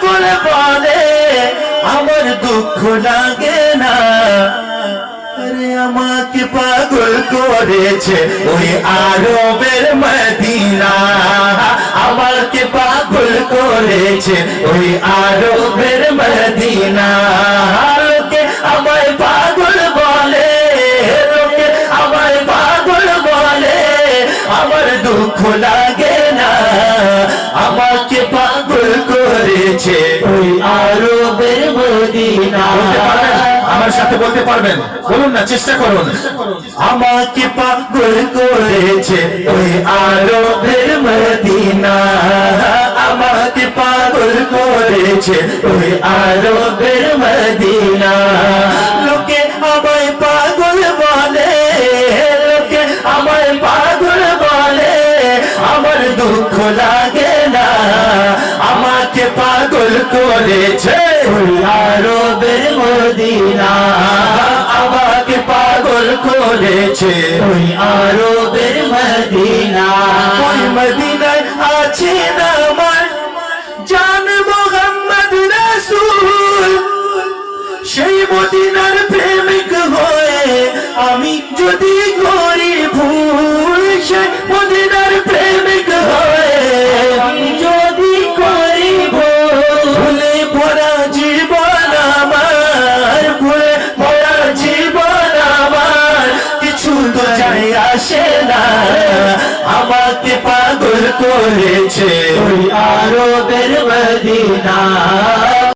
পাগল বলে আমার দুঃখ লাগে না, আরে আমাকে পাগল করেছে ওই আরবের মদিনা, আমাকে পাগল করেছে ওই আরবের মদিনা। লোকে আমায় পাগল বলে, লোকে আমায় পাগল বলে আমার দুঃখ লাগে না, আমাকে পাগল করেছে ওই আরবের মদিনা। আমার সাথে বলতে পারবেন? বলুন না, চেষ্টা করুন। আমাকে পাগল করেছে ওই আরবের মদিনা, আমাকে পাগল করেছে ওই আরবের মদিনা। লোকে আমায় পাগল বলে, লোকে আমায় পাগল বলে আমার দুঃখ লাগে না, আমাকে পাগল করেছে ওই আরবের মদিনা, আমাকে পাগল করেছে ওই আরবের মদিনা। ওই মদিনায় আছে না আমার জান মুহাম্মদ রাসূল, সেই মদিনার প্রেমিক হয়ে আমি যদি করি ভুল, সেই মদিনার প্রেমিক হয়ে আমি যদি করি ভুল, ভুলে ভরা জীবন আমার, ভুলে ভরা জীবন আমার, কিছু তো যাই আসে না, আমাকে পাগল করেছে ওই আরবের মদিনা,